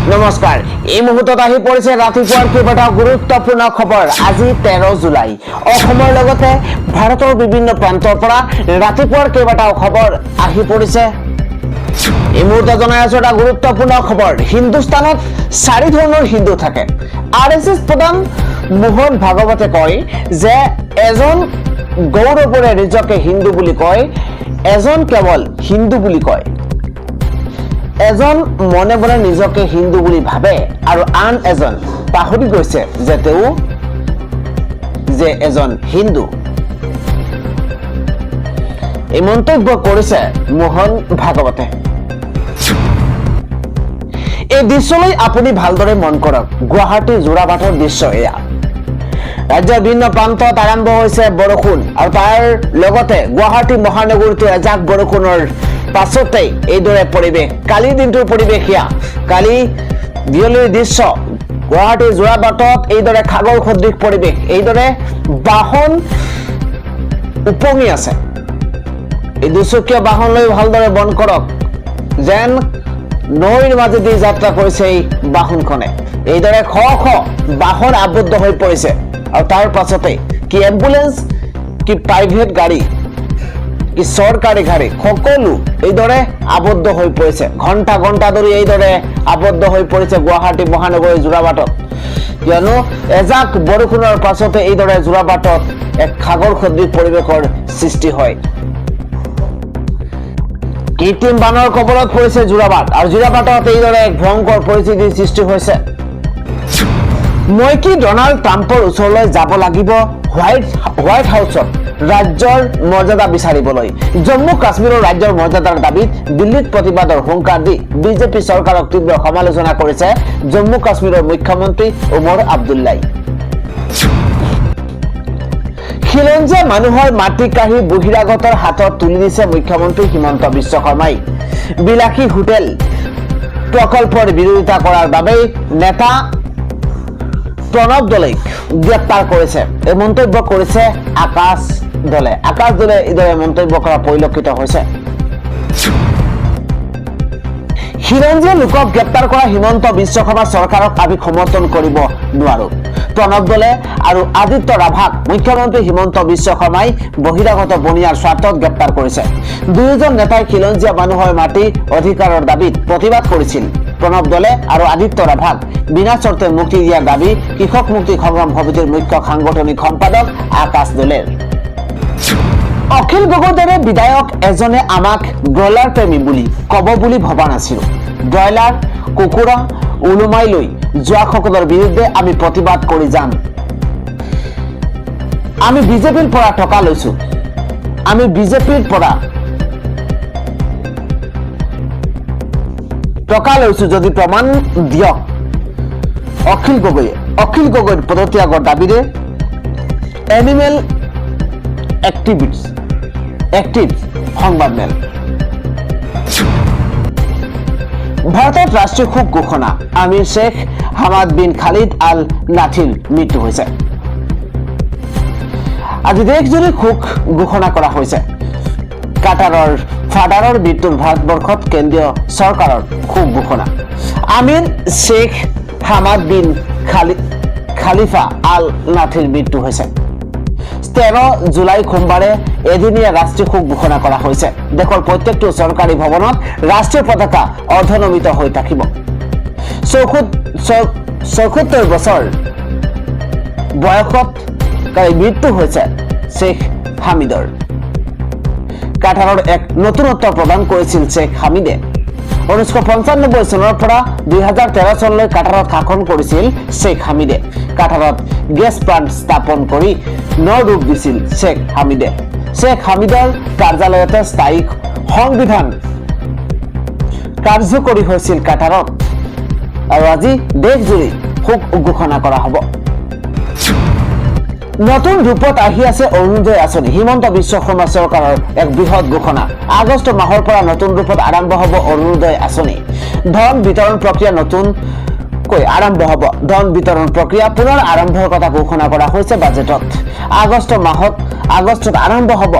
নমস্কাৰ এই মুহূৰ্তত আহি পৰিছে ৰাতিপুৱাৰ কেইবাটাও গুৰুত্বপূৰ্ণ খবৰ। আজি 13 জুলাই। অসমৰ লগতে ভাৰতৰ বিভিন্ন প্ৰান্তৰ পৰা ৰাতিপুৱাৰ কেইবাটাও খবৰ আহি পৰিছে। এই মুহূৰ্তত জনাই আছো এটা গুৰুত্বপূৰ্ণ খবৰ। হিন্দুস্তানত 4 ধৰণৰ হিন্দু থাকে। আৰএছএছ প্ৰধান মোহন ভাগৱতে কয় যে এজন গৌৰৱৰে নিজকে হিন্দু বুলি কয়, এজন কেৱল হিন্দু বুলি কয়। এজন মনে মনে নিজকে হিন্দু বুলি ভাবে আৰু আন এজন পাহৰি গৈছে যে তেওঁ যে এজন হিন্দু। এই মন্তব্য কৰিছে মোহন ভাগৱতে। এই দৃশ্যলৈ আপুনি ভালদৰে মন কৰক। গুৱাহাটী যোৰাবাটৰ দৃশ্য এয়া। ৰাজ্যৰ ভিন্ন প্ৰান্তত আৰম্ভ হৈছে বৰষুণ আৰু তাৰ লগতে গুৱাহাটী মহানগৰীতো এজাক বৰষুণৰ পাছতেই এইদৰে পৰিৱেশ। কালিৰ দিনটোৰ পৰিৱেশ এয়া। কালি বিয়লিৰ দৃশ্য। গুৱাহাটী যোৰাবাটত এইদৰে সাগৰ সদৃশ পৰিৱেশ, এইদৰে বাহন উপঙি আছে। এই দুচকীয়া বাহন লৈ ভালদৰে মন কৰক, যেন নৈৰ মাজেদি যাত্ৰা কৰিছে এই বাহনখনে। এইদৰে শ শ বাহন আবদ্ধ হৈ পৰিছে আৰু তাৰ পাছতে কি এম্বুলেন্স, কি প্ৰাইভেট গাড়ী, কি চৰকাৰী গাড়ী, সকলো এইদৰে আবদ্ধ হৈ পৰিছে। ঘণ্টা ঘণ্টা ধৰি এইদৰে আবদ্ধ হৈ পৰিছে গুৱাহাটী মহানগৰীৰ যোৰাবাটত, কিয়নো এজাক বৰষুণৰ পাছতে এইদৰে যোৰাবাটত এক সাগৰ সদৃশ পৰিৱেশৰ সৃষ্টি হয়। কৃত্ৰিম বানৰ কবলত পৰিছে যোৰাবাট আৰু যোৰাবাটত এইদৰে এক ভয়ংকৰ পৰিস্থিতিৰ সৃষ্টি হৈছে। মই কি ডনাল্ড ট্ৰাম্পৰ ওচৰলৈ যাব লাগিব হোৱাইট হাউচত ৰাজ্যৰ মৰ্যাদা বিচাৰিবলৈ। জম্মু কাশ্মীৰৰ ৰাজ্যৰ মৰ্যাদাৰ দাবীত দিল্লীত প্ৰতিবাদৰ হুংকাৰ দি বিজেপি চৰকাৰক তীব্ৰ সমালোচনা কৰিছে জম্মু কাশ্মীৰৰ মুখ্যমন্ত্ৰী ওমৰ আব্দুল্লাই। খিলঞ্জীয়া মানুহৰ মাটি কাঢ়ি বহিৰাগতৰ হাতত তুলি দিছে মুখ্যমন্ত্ৰী হিমন্ত বিশ্ব শৰ্মাই। বিলাসী হোটেল প্ৰকল্পৰ বিৰোধিতা কৰাৰ বাবে নেতা প্ৰণৱ দলেক গ্ৰেপ্তাৰ কৰিছে। এই মন্তব্য কৰিছে আকাশ দলে। আকাশ দলে এইদৰে মন্তব্য কৰা পৰিলক্ষিত হৈছে। খিলঞ্জীয়া লোকক গ্ৰেপ্তাৰ কৰা হিমন্ত বিশ্ব শৰ্মা চৰকাৰক আমি সমৰ্থন কৰিব নোৱাৰো। প্ৰণৱ দলে আৰু আদিত্য ৰাভাক মুখ্যমন্ত্ৰী হিমন্ত বিশ্ব শৰ্মাই বহিৰাগত বনিয়াৰ স্বাৰ্থত গ্ৰেপ্তাৰ কৰিছে। দুয়োজন নেতাই খিলঞ্জীয়া মানুহৰ মাটি অধিকাৰৰ দাবীত প্ৰতিবাদ কৰিছিল। প্ৰণৱ দলে আৰু আদিত্য ৰাভাক বিনা চৰ্তে মুক্তি দিয়াৰ দাবী কৃষক মুক্তি সংগ্ৰাম সমিতিৰ মুখ্য সাংগঠনিক সম্পাদক আকাশ দলেৰ। অখিল গগৈৰ দৰে বিধায়ক এজনে আমাক ব্ৰইলাৰ প্ৰেমী বুলি কব বুলি ভবা নাছিলো। ব্ৰইলাৰ, কুকুৰা ওলোমাই লৈ যোৱাসকলৰ বিৰুদ্ধে আমি প্ৰতিবাদ কৰি যাম। আমি বিজেপিৰ পৰা টকা লৈছো, আমি বিজেপিৰ পৰা টকা লৈছো যদি প্ৰমাণ দিয়ক। অখিল গগৈৰ পদত্যাগৰ দাবীৰে এনিমেল এক্টিভ সংবাদমেল। ভাৰতত ৰাষ্ট্ৰীয় শোক ঘোষণা। আমিৰ শ্বেখ হামাদ বিন খালিদ আল নাথিৰ মৃত্যু হৈছে। আজি দেশজুৰি শোক ঘোষণা কৰা হৈছে। কাটাৰৰ ফাদাৰৰ মৃত্যুৰ ভাৰতবৰ্ষত কেন্দ্ৰীয় চৰকাৰৰ শোক ঘোষণা। আমিৰ শ্বেখ হামাদ বিন খালিফা আল নাথিৰ মৃত্যু হৈছে। 13 জুলাই সোমবাৰে এদিনীয়া ৰাষ্ট্ৰীয় শোক ঘোষণা কৰা হৈছে। দেশৰ প্ৰত্যেকটো চৰকাৰী ভৱনত ৰাষ্ট্ৰীয় পতাকা অৰ্ধনমিত হৈ থাকিব। 74 বছৰ বয়সত মৃত্যু হৈছে শ্বেখ হামিদৰ। কাটাৰৰ এক নতুনত্ব প্ৰদান কৰিছিল শ্বেখ হামিদে। 1995 চনৰ পৰা 2013 চনলৈ কাটাৰত শাসন কৰিছিল শ্বেখ হামিদে। কাটাৰত গেছ প্লাণ্ট স্থাপন কৰি ন ৰূপ দিছিল শ্বেখ হামিদে। শ্বেখ হামিদৰ কাৰ্যালয়তে স্থায়ী সংবিধান কাৰ্যকৰী হৈছিল কাটাৰত আৰু আজি দেশজুৰি শোক ঘোষণা কৰা হ'ব। নতুন ৰূপত আহি আছে অৰুণোদয় আঁচনি। হিমন্ত বিশ্ব শৰ্মা চৰকাৰৰ এক বৃহৎ ঘোষণা। আগষ্ট মাহৰ পৰা নতুন ৰূপত আৰম্ভ হ'ব অৰুণোদয় আঁচনি। ধন বিতৰণ প্ৰক্ৰিয়া নতুনকৈ আৰম্ভ হ'ব। ধন বিতৰণ প্ৰক্ৰিয়া পুনৰ আৰম্ভৰ কথা ঘোষণা কৰা হৈছে বাজেটত। আগষ্টত আৰম্ভ হ'ব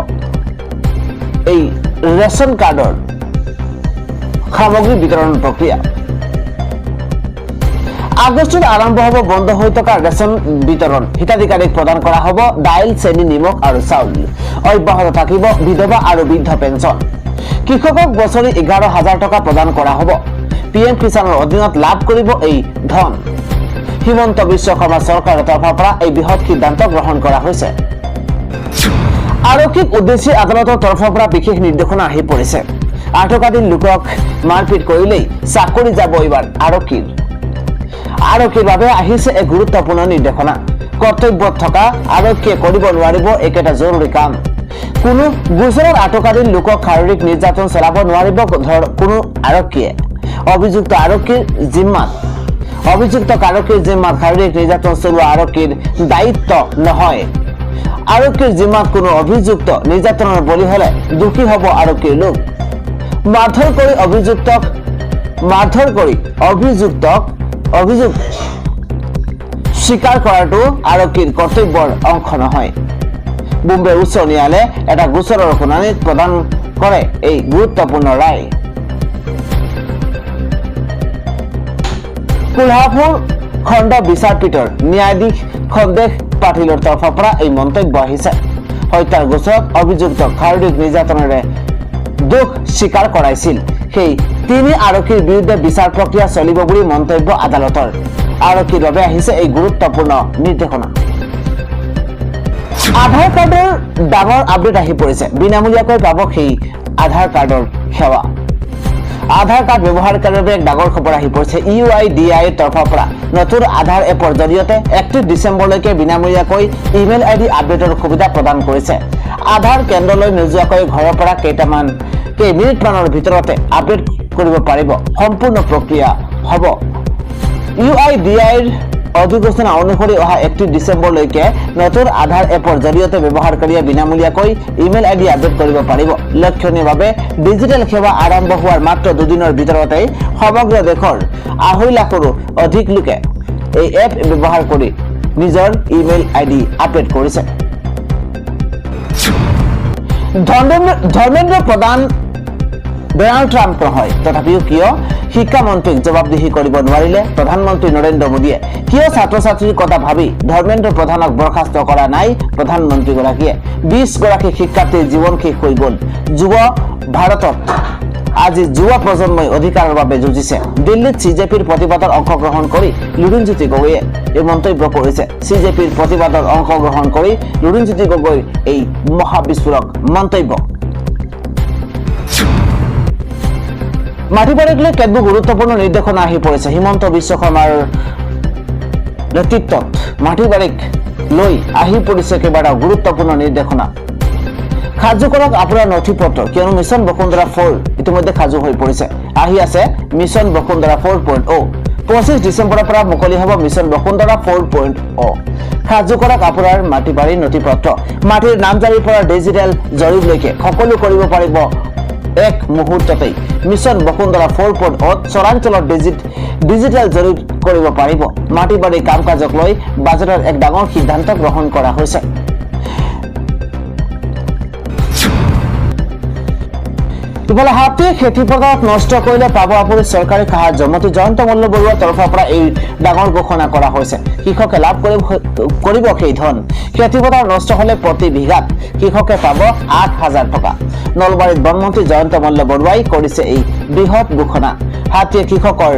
এই ৰেচন কাৰ্ডৰ সামগ্ৰী বিতৰণ প্ৰক্ৰিয়া। আগষ্টত আৰম্ভ হ'ব বন্ধ হৈ থকা ৰেচন বিতৰণ হিতাধিকাৰীক প্ৰদান কৰা হ'ব দাইল চেনি নিমখ আৰু চাউল অব্যাহত থাকিব বিধৱা আৰু বৃদ্ধ পেঞ্চন কৃষকক বছৰি 11,000 টকা প্ৰদান কৰা হ'ব পিএম কিষাণৰ অধীনত লাভ কৰিব এই ধন হিমন্ত বিশ্ব শৰ্মা চৰকাৰৰ তৰফৰ পৰা এই বৃহৎ সিদ্ধান্ত গ্ৰহণ কৰা হৈছে আৰক্ষীক উদ্দেশ্যি আদালতৰ তৰফৰ পৰা বিশেষ নিৰ্দেশনা আহি পৰিছে আটকাধীন লোকক মাৰপিট কৰিলেই চাকৰি যাব এইবাৰ আৰক্ষীৰ বাবে আহিছে এক গুৰুত্বপূৰ্ণ নিৰ্দেশনা কৰ্তব্যত থকা আৰক্ষীয়ে কৰিব নোৱাৰিব একেটা জৰুৰী কাম কোনো গোচৰত আটকাধীন লোকক শাৰীৰিক নিৰ্যাতন চলাব নোৱাৰিব কোনো আৰক্ষীয়ে অভিযুক্ত আৰক্ষীৰ জিম্মাত শাৰীৰিক নিৰ্যাতন চলোৱা আৰক্ষীৰ দায়িত্ব নহয় আৰক্ষীৰ জিম্মাত কোনো অভিযুক্ত নিৰ্যাতনৰ বলি হলে দোষী হ'ব আৰক্ষীৰ লোক মাৰধৰ কৰি অভিযোগ স্বীকাৰ কৰাটো আৰক্ষীৰ কৰ্তব্যৰ অংশ নহয় বোম্বে উচ্চ ন্যায়ালয়ে এটা গোচৰৰ শুনানিত প্ৰদান কৰে এই গুৰুত্বপূৰ্ণ ৰায় কোলহাপুৰ খণ্ড বিচাৰপীঠৰ ন্যায়াধীশ সন্দেশ পাটিলৰ তৰফৰ পৰা এই মন্তব্য আহিছে হত্যাৰ গোচৰত অভিযুক্তক শাৰীৰিক নিৰ্যাতনেৰে দোষ স্বীকাৰ কৰাইছিল সেই তিনি আৰক্ষীৰ বিৰুদ্ধে বিচাৰ প্ৰক্ৰিয়া চলিব বুলি মন্তব্য আদালতৰ আৰক্ষীৰ বাবে আহিছে এই গুৰুত্বপূৰ্ণ নিৰ্দেশনা আধাৰ কাৰ্ডৰ ডাঙৰ আপডেট আহি পৰিছে বিনামূলীয়াকৈ পাব সেই আধাৰ কাৰ্ডৰ সেৱা আধাৰ কাৰ্ড ব্যৱহাৰকাৰীৰ বাবে এক ডাঙৰ খবৰ আহি পৰিছে UIDAI তৰফৰ পৰা নতুন আধাৰ এপৰ জৰিয়তে 31 ডিচেম্বৰলৈকে বিনামূলীয়াকৈ ইমেইল আইডি আপডেটৰ সুবিধা প্ৰদান কৰিছে আধাৰ কেন্দ্ৰলৈ নোযোৱাকৈ ঘৰৰ পৰা কেইমিনিটমানৰ ভিতৰতে আপডেট কৰিব পাৰিব সম্পূৰ্ণ প্ৰক্ৰিয়া হ'ব UIDAIৰ অধিসূচনা অনুসৰি অহা 31 ডিচেম্বৰলৈকে নতুন আধাৰ এপৰ জৰিয়তে ব্যৱহাৰকাৰীয়ে বিনামূলীয়াকৈ ইমেইল আইডি আপডেট কৰিব পাৰিব লক্ষণীয়ভাৱে ডিজিটেল সেৱা আৰম্ভ হোৱাৰ মাত্ৰ দুদিনৰ ভিতৰতে সমগ্ৰ দেশৰ 2.5 লাখৰো অধিক লোকে এই এপ ব্যৱহাৰ কৰি নিজৰ ইমেইল আইডি আপডেট কৰিছে ধৰ্মেন্দ্ৰ প্ৰধান ডোনাল্ড ট্ৰাম্প নহয় তথাপিও কিয় শিক্ষামন্ত্ৰীক জবাবদিহি কৰিব নোৱাৰিলে প্ৰধানমন্ত্ৰী নৰেন্দ্ৰ মোদীয়ে কিয় ছাত্ৰ ছাত্ৰীৰ কথা ভাবি ধৰ্মেন্দ্ৰ প্ৰধানক বৰখাস্ত কৰা নাই প্ৰধানমন্ত্ৰীগৰাকীয়ে 20 গৰাকী শিক্ষাৰ্থীৰ জীৱন শেষ হৈ গ'ল যুৱ ভাৰতত আজি যুৱ প্ৰজন্মই অধিকাৰৰ বাবে যুঁজিছে দিল্লীত CJPৰ প্ৰতিবাদত অংশগ্ৰহণ কৰি লুৰিণজ্যোতি গগৈয়ে এই মন্তব্য কৰিছে CJPৰ প্ৰতিবাদত অংশগ্ৰহণ কৰি লুৰিণজ্যোতি গগৈৰ এই মহাবিস্ফোৰক মন্তব্য মাটিবাৰীক লৈ কেতবোৰ গুৰুত্বপূৰ্ণ নিৰ্দেশনা আহি পৰিছে হিমন্ত বিশ্ব শৰ্মাৰ নেতৃত্বত মাটিবাৰীক লৈ আহি পৰিছে কেইবাটাও গুৰুত্বপূৰ্ণ নিৰ্দেশনা সাজু কৰক আপোনাৰ নথিপত্ৰ কিয়নো মিছন বসুন্ধৰা 4 ইতিমধ্যে সাজু হৈ পৰিছে আহি আছে মিছন বসুন্ধৰা 4.0 25 ডিচেম্বৰৰ পৰা মুকলি হ'ব মিছন বসুন্ধৰা 4.0 সাজু কৰক আপোনাৰ মাটিবাৰীৰ নথিপত্ৰ মাটিৰ নামজাৰিৰ পৰা ডিজিটেল জৰীপলৈকে সকলো কৰিব পাৰিব এক মুহূৰ্ততেই মিছন বসুন্ধৰা 4.0 চৰাঞ্চলৰ ডিজিটেল জৰীপ কৰিব পাৰিব মাটিবাৰী কাম কাজক লৈ বাজেটৰ এক ডাঙৰ সিদ্ধান্ত গ্ৰহণ কৰা হৈছে ইফালে হাতীয়ে খেতিপথাৰত নষ্ট কৰিলে পাব আপুনি চৰকাৰী সাহায্য মন্ত্ৰী জয়ন্ত মল্ল বৰুৱাৰ তৰফৰ পৰা এই ডাঙৰ ঘোষণা কৰা হৈছে কৃষকে লাভ কৰিব সেই ধন খেতিপথাৰ নষ্ট হলে প্ৰতি বিঘাত কৃষকে পাব 8,000 টকা নলবাৰীত বনমন্ত্ৰী জয়ন্ত মল্ল বৰুৱাই কৰিছে এই বৃহৎ ঘোষণা হাতীয়ে কৃষকৰ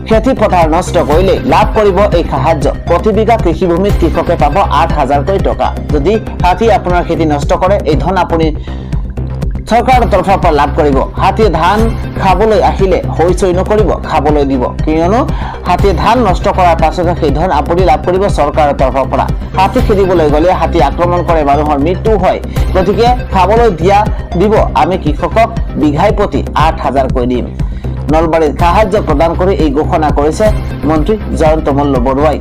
খেতিপথাৰ নষ্ট কৰিলে লাভ কৰিব এই সাহায্য প্ৰতি বিঘা কৃষিভূমিত কৃষকে পাব 8,000 টকা যদি হাতী আপোনাৰ খেতি নষ্ট কৰে এই ধন আপুনি চৰকাৰৰ তৰফৰ পৰা লাভ কৰিব হাতীয়ে ধান খাবলৈ আহিলে হৈচৈ নকৰিব খাবলৈ দিব কিয়নো হাতীয়ে ধান নষ্ট কৰাৰ পাছত সেই ধন আপুনি লাভ কৰিব চৰকাৰৰ তৰফৰ পৰা হাতী খেদিবলৈ গ'লে হাতী আক্ৰমণ কৰে মানুহৰ মৃত্যু হয় গতিকে খাবলৈ দিব আমি কৃষকক বিঘাই প্ৰতি 8,000 দিম নলবাৰীত সাহায্য প্ৰদান কৰি এই ঘোষণা কৰিছে মন্ত্ৰী জয়ন্ত মল্ল বৰুৱাই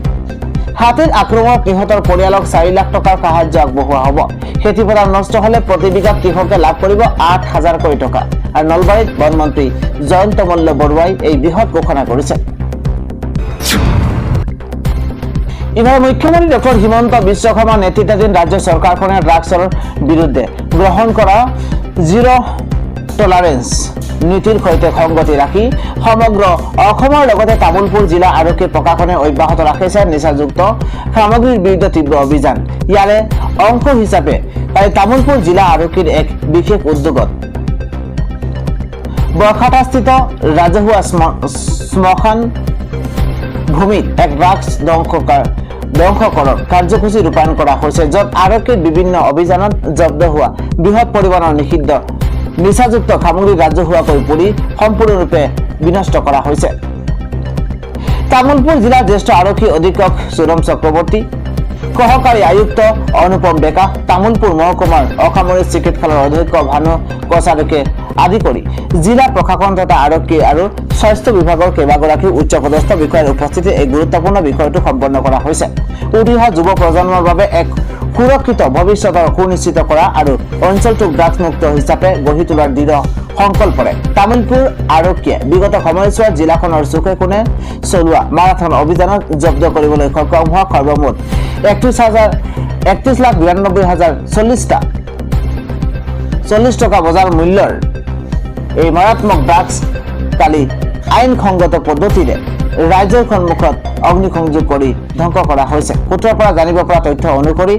হাতীৰ আক্ৰমণত নিহতৰ পৰিয়ালক 4 লাখ টকাৰ সাহায্য আগবঢ়োৱা হ'ব খেতিপথাৰ নষ্ট হলে প্ৰতি বিঘাত কৃষকে লাভ কৰিব 8,000 টকা আৰু নলবাৰীত বনমন্ত্ৰী জয়ন্ত মল্ল বৰুৱাই এই বৃহৎ ঘোষণা কৰিছে ইফালে মুখ্যমন্ত্ৰী ডক্টৰ হিমন্ত বিশ্ব শৰ্মাৰ নেতৃত্বাধীন ৰাজ্য চৰকাৰখনে ড্ৰাগছৰ বিৰুদ্ধে গ্ৰহণ কৰা জিৰ' টলাৰেন্স নীতিৰ সৈতে সংগতি ৰাখি সমগ্ৰ অসমৰ লগতে তামুলপুৰ জিলা আৰক্ষী প্ৰশাসনে অব্যাহত ৰাখিছে নিচাযুক্ত সামগ্ৰীৰ বিৰুদ্ধে তীব্ৰ অভিযান। ইয়াৰে অংশ হিচাপে তামুলপুৰ জিলা আৰক্ষীৰ এক বিশেষ উদ্যোগত বৰখাটাস্থিত ৰাজহুৱা শ্মশান ভূমিত এক ড্ৰাগছ ধ্বংসকৰণ কাৰ্যসূচী ৰূপায়ণ কৰা হৈছে, য'ত আৰক্ষীৰ বিভিন্ন অভিযানত জব্দ হোৱা বৃহৎ পৰিমাণৰ নিষিদ্ধ নিচাযুক্ত সামগ্ৰী ৰাজহুৱাকৈ পুৰি সম্পূৰ্ণৰূপে বিনষ্ট কৰা হৈছে। তামুলপুৰ জিলাৰ জ্যেষ্ঠ আৰক্ষী অধীক্ষক সুৰম চক্ৰৱৰ্তী, সহকাৰী আয়ুক্ত অনুপম ডেকা, তামুলপুৰ মহকুমাৰ অসামৰিক চিকিৎসালয়ৰ অধ্যক্ষ ভানু কছাৰীকে আদি কৰি জিলা প্ৰশাসন তথা আৰক্ষী আৰু স্বাস্থ্য বিভাগৰ কেইবাগৰাকী উচ্চপদস্থ বিষয়াৰ উপস্থিতিত এই গুৰুত্বপূৰ্ণ বিষয়টো সম্পন্ন কৰা হৈছে। উঠি অহা যুৱ প্ৰজন্মৰ বাবে এক সুৰক্ষিত ভৱিষ্যতৰ সুনিশ্চিত কৰা আৰু অঞ্চলটোক ড্ৰাগছমুক্ত হিচাপে গঢ়ি তোলাৰ দৃঢ় সংকল্পৰে তামুলপুৰ আৰক্ষীয়ে বিগত সময়ছোৱাত জিলাখনৰ চুকে কোণে চলোৱা মাৰাথন অভিযানত জব্দ কৰিবলৈ সক্ষম হোৱা সৰ্বমুঠ 31,92,040 টকা বজাৰ মূল্যৰ এই মাৰাত্মক ড্ৰাগছ কালি আইনসংগত পদ্ধতিৰে ৰাজ্যৰ সন্মুখত অগ্নিসংযোগ কৰি ধ্বংস কৰা হৈছে। সূত্ৰৰ পৰা জানিব পৰা তথ্য অনুসৰি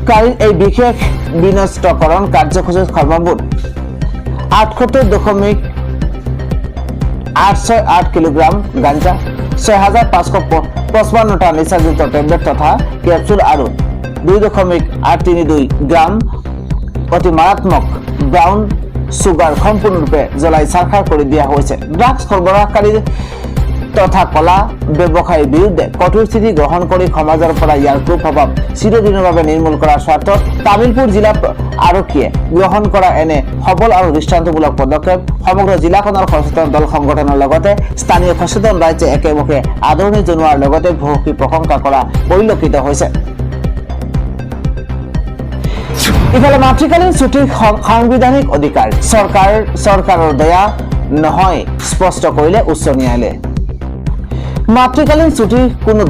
কালিৰ এই বিশেষ বিনষ্টকৰণ কাৰ্যসূচীত সৰ্বমুঠ 78.868 কিলোগ্ৰাম গাঞ্জা, 6,555টা নিচাযুক্ত টেবলেট তথা কেপচুল আৰু 2.832 গ্ৰাম অতি মাৰাত্মক ব্ৰাউন সুগাৰ সম্পূৰ্ণৰূপে জ্বলাই চাৰখাৰ কৰি দিয়া হৈছে। ড্ৰাগছ সৰবৰাহকাৰী তথা কলা ব্যৱসায়ীৰ বিৰুদ্ধে কঠোৰ স্থিতি গ্ৰহণ কৰি সমাজৰ পৰা ইয়াৰ কুপ্ৰভাৱ চিৰদিনৰ বাবে নিৰ্মূল কৰাৰ স্বাৰ্থত তামিলপুৰ জিলা আৰক্ষীয়ে গ্ৰহণ কৰা এনে সবল আৰু দৃষ্টান্তমূলক পদক্ষেপ সমগ্ৰ জিলাখনৰ সচেতন দল সংগঠনৰ লগতে স্থানীয় সচেতন ৰাইজে একেমুখে আদৰণি জনোৱাৰ লগতে ভূয়সী প্ৰশংসা কৰা পৰিলক্ষিত হৈছে। ইফালে মাতৃকালীন ছুটিৰ সাংবিধানিক অধিকাৰ চৰকাৰৰ দয়া নহয় স্পষ্ট কৰিলে উচ্চ ন্যায়ালয়ে। মাতৃকালীন ছুটিৰ কোনো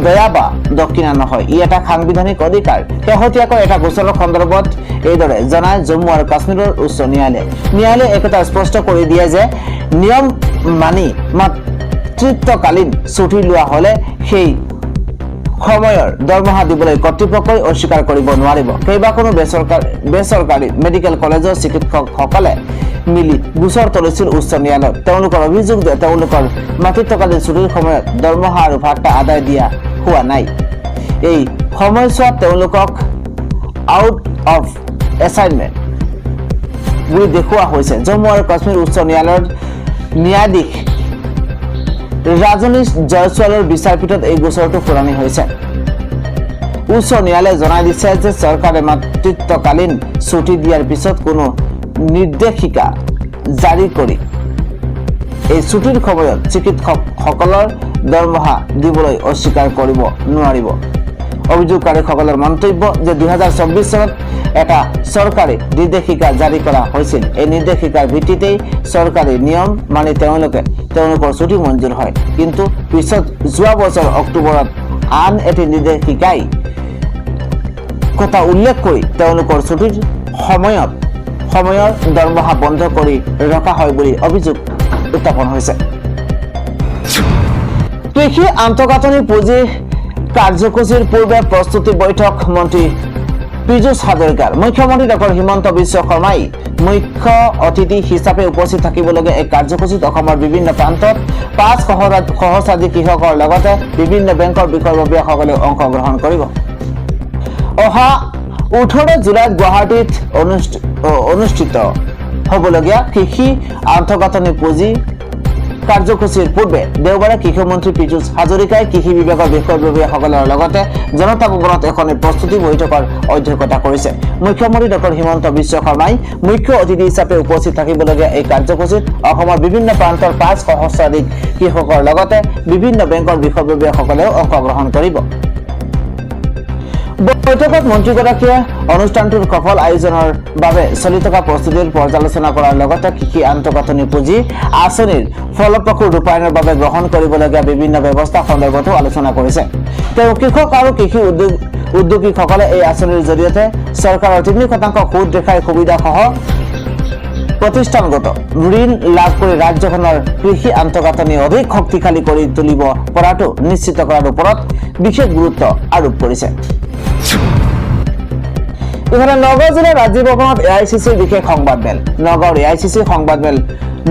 দয়া বা দক্ষিণা নহয়, ই এটা সাংবিধানিক অধিকাৰ। শেহতীয়াকৈ এটা গোচৰৰ সন্দৰ্ভত এইদৰে জনায় জম্মু আৰু কাশ্মীৰৰ উচ্চ ন্যায়ালয়ে। ন্যায়ালয়ে একথা স্পষ্ট কৰি দিয়ে যে নিয়ম মানি মাতৃত্বকালীন ছুটি লোৱা হলে সেই সময়ৰ দৰমহা দিবলৈ কৰ্তৃপক্ষই অস্বীকাৰ কৰিব নোৱাৰিব। কেইবাখনো বেচৰকাৰী মেডিকেল কলেজৰ চিকিৎসকসকলে মিলি গোচৰ তলিছিল উচ্চ ন্যায়ালয়ত। তেওঁলোকৰ অভিযোগ যে তেওঁলোকৰ মাতৃত্বকালীন ছুটিৰ সময়ত দৰমহা আৰু ভাত্তা আদায় দিয়া হোৱা নাই। এই সময়ছোৱাত তেওঁলোকক আউট অফ এছাইনমেণ্ট বুলি দেখুওৱা হৈছে। জম্মু আৰু কাশ্মীৰ উচ্চ ন্যায়ালয়ৰ ন্যায়াধীশ ৰাজনীশ জয়ছোৱালৰ বিচাৰপীঠত এই গোচৰটো শুনানি হৈছে। উচ্চ ন্যায়ালয়ে জনাই দিছে যে চৰকাৰে মাতৃত্বকালীন ছুটি দিয়াৰ পিছত কোনো নিৰ্দেশিকা জাৰি কৰি এই ছুটিৰ সময়ত চিকিৎসকসকলৰ দৰমহা দিবলৈ অস্বীকাৰ কৰিব নোৱাৰিব। অভিযোগকাৰীসকলৰ মন্তব্য যে 2024 চনত এটা চৰকাৰী নিৰ্দেশিকা জাৰি কৰা হৈছিল। এই নিৰ্দেশিকাৰ ভিত্তিতেই চৰকাৰী নিয়ম মানি তেওঁলোকৰ ছুটি মঞ্জুৰ হয়, কিন্তু পিছত যোৱা বছৰ অক্টোবৰত আন এটি নিৰ্দেশিকাই কথা উল্লেখ কৰি তেওঁলোকৰ ছুটিৰ সময়ৰ দৰমহা বন্ধ কৰি ৰখা হয় বুলি অভিযোগ উত্থাপন হৈছে। কৃষি আন্তঃগাঁথনি পুঁজি কাৰ্যসূচীৰ পূৰ্বে প্ৰস্তুতি বৈঠক মন্ত্ৰী পীযুষ হাজৰিকাৰ। মুখ্যমন্ত্ৰী ডক্টৰ হিমন্ত বিশ্ব শৰ্মাই মুখ্য অতিথি হিচাপে উপস্থিত থাকিবলগীয়া এই কাৰ্যসূচীত অসমৰ বিভিন্ন প্ৰান্তত 5 সহস্ৰাধিক কৃষকৰ লগতে বিভিন্ন বেংকৰ বিষয়ববীয়াসকলে অংশগ্ৰহণ কৰিব। অহা 18 জুলাইত গুৱাহাটীত অনুষ্ঠিত হ'বলগীয়া কৃষি আন্তঃগাঁথনি পুঁজি কাৰ্যসূচীৰ পূৰ্বে দেওবাৰে কৃষিমন্ত্ৰী পীযুষ হাজৰিকাই কৃষি বিভাগৰ বিষয়ববীয়াসকলৰ লগতে জনতা ভৱনত এখন প্ৰস্তুতি বৈঠকৰ অধ্যক্ষতা কৰিছে। মুখ্যমন্ত্ৰী ডক্টৰ হিমন্ত বিশ্ব শৰ্মাই মুখ্য অতিথি হিচাপে উপস্থিত থাকিবলগীয়া এই কাৰ্যসূচীত অসমৰ বিভিন্ন প্ৰান্তৰ 5 সহস্ৰাধিক কৃষকৰ লগতে বিভিন্ন বেংকৰ বিষয়ববীয়াসকলেও অংশগ্ৰহণ কৰিব। বৈঠকত মন্ত্ৰীগৰাকীয়ে অনুষ্ঠানটোৰ সফল আয়োজনৰ বাবে চলি থকা প্ৰস্তুতিৰ পৰ্যালোচনা কৰাৰ লগতে কৃষি আন্তঃগাঁথনি পুঁজি আঁচনিৰ ফলপ্ৰসূ ৰূপায়ণৰ বাবে গ্ৰহণ কৰিবলগীয়া বিভিন্ন ব্যৱস্থা সন্দৰ্ভতো আলোচনা কৰিছে। তেওঁ কৃষক আৰু কৃষি উদ্যোগীসকলে এই আঁচনিৰ জৰিয়তে চৰকাৰৰ 3% সুদ ৰেখাৰ সুবিধাসহ প্ৰতিষ্ঠানগত ঋণ লাভ কৰি ৰাজ্যখনৰ কৃষি আন্তঃগাঁথনি অধিক শক্তিশালী কৰি তুলিব পৰাটো নিশ্চিত কৰাৰ ওপৰত বিশেষ গুৰুত্ব আৰোপ কৰিছে। ইফালে নগাঁও জিলাৰ ৰাজ্যিক ভৱনত AICCৰ বিশেষ সংবাদমেল। নগাঁৱৰ AICCৰ সংবাদমেল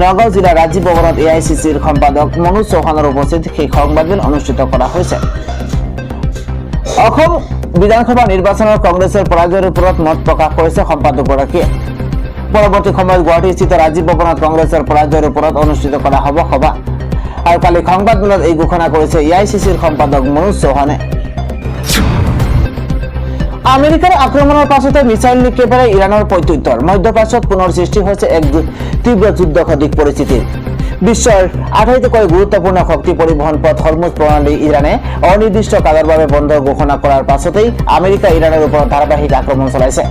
নগাঁও জিলাৰ ৰাজ্যিক ভৱনত AICCৰ সম্পাদক মনোজ চৌহানৰ উপস্থিতিত সেই সংবাদমেল অনুষ্ঠিত কৰা হৈছে। অসম বিধানসভা নিৰ্বাচনৰ কংগ্ৰেছৰ পৰাজয়ৰ ওপৰত মত প্ৰকাশ কৰিছে সম্পাদকগৰাকীয়ে। পৰৱৰ্তী সময়ত গুৱাহাটীস্থিত ৰাজ্যিক ভৱনত কংগ্ৰেছৰ পৰাজয়ৰ ওপৰত অনুষ্ঠিত কৰা হ'ব সভা। আৰু কালি সংবাদমেলত এই ঘোষণা কৰিছে AICCৰ সম্পাদক মনোজ চৌহানে। আমেৰিকাৰ আক্ৰমণৰ পাছতে মিছাইল নিক্ষেপেৰে ইৰাণৰ প্ৰত্যুত্তৰ। মধ্যপ্ৰাচ্যত পুনৰ সৃষ্টি হৈছে এক তীব্ৰ যুদ্ধ সদৃশ পৰিস্থিতিৰ। বিশ্বৰ আটাইতকৈ গুৰুত্বপূৰ্ণ শক্তি পৰিবহণ পথ হৰমুজ প্ৰণালী ইৰাণে অনিৰ্দিষ্ট কালৰ বাবে বন্ধ ঘোষণা কৰাৰ পাছতেই আমেৰিকা ইৰাণৰ ওপৰত ধাৰাবাহিক আক্ৰমণ চলাইছে।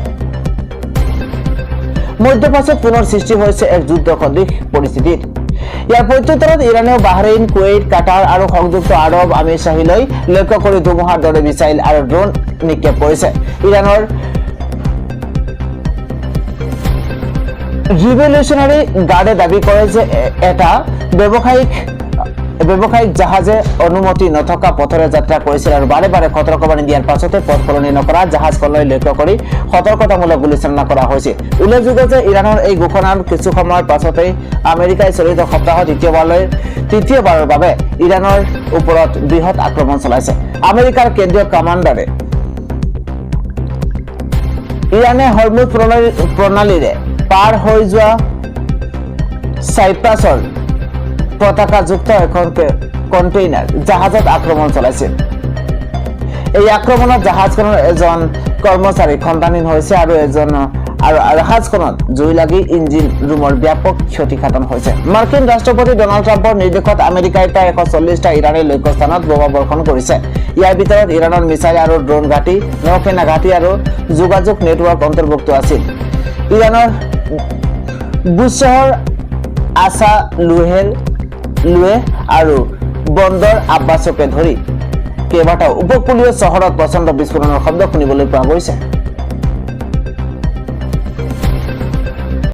মধ্যপ্ৰাচ্যত পুনৰ সৃষ্টি হৈছে এক যুদ্ধ সদৃশ পৰিস্থিতিৰ। ইয়াৰ প্ৰত্যুত্তৰত ইৰাণেও বাহৰেইন, কুৱেইট, কাটাৰ আৰু সংযুক্ত আৰৱ আমিৰশ্বাহীলৈ লক্ষ্য কৰি ধুমুহাৰ দৰে মিছাইল আৰু ড্ৰোন নিক্ষেপ কৰিছে। ইৰাণৰ ৰিভলিউচনাৰী গাৰ্ডে দাবী কৰে যে এটা ব্যৱসায়িক জাহাজে অনুমতি নথকা পথেৰে যাত্ৰা কৰিছিল আৰু বাৰে বাৰে সতৰ্কবাণী দিয়াৰ পাছতে পথ সলনি নকৰা জাহাজখনলৈ লক্ষ্য কৰি সতৰ্কতামূলক গুলীচালনা কৰা হৈছিল। উল্লেখযোগ্য যে ইৰাণৰ এই ঘোষণাৰ কিছু সময়ৰ পাছতেই আমেৰিকাই চলিত সপ্তাহত তৃতীয়বাৰৰ বাবে ইৰাণৰ ওপৰত বৃহৎ আক্ৰমণ চলাইছে। আমেৰিকাৰ কেন্দ্ৰীয় কামাণ্ডাৰে ইৰাণে হৰমুজ প্ৰণালীৰে পাৰ হৈ যোৱা চাইপ্ৰাছৰ পতাকাযুক্ত এখন কণ্টেইনাৰ জাহাজত আক্ৰমণ চলাইছিল। এই আক্ৰমণত জাহাজখনৰ এজন কৰ্মচাৰী সন্তানহীন হৈছে আৰু জাহাজখনত জুই লাগি ইঞ্জিন ৰুমৰ ব্যাপক ক্ষতিসাধন হৈছে। মাৰ্কিন ৰাষ্ট্ৰপতি ডনাল্ড ট্ৰাম্পৰ নিৰ্দেশত আমেৰিকাই প্ৰায় 140টা ইৰাণী লক্ষ্যস্থানত বোমা বৰ্ষণ কৰিছে। ইয়াৰ ভিতৰত ইৰাণৰ মিছাইল আৰু ড্ৰোন ঘাটি, নৌসেনা ঘাটি আৰু যোগাযোগ নেটৱৰ্ক অন্তৰ্ভুক্ত আছিল। ইৰাণৰ বুজ চহৰ আছা লুহে আৰু বন্দৰ আব্বাছকে ধৰি কেইবাটাও উপকূলীয় চহৰত প্ৰচণ্ড বিস্ফোৰণৰ শব্দ শুনিবলৈ পোৱা গৈছে।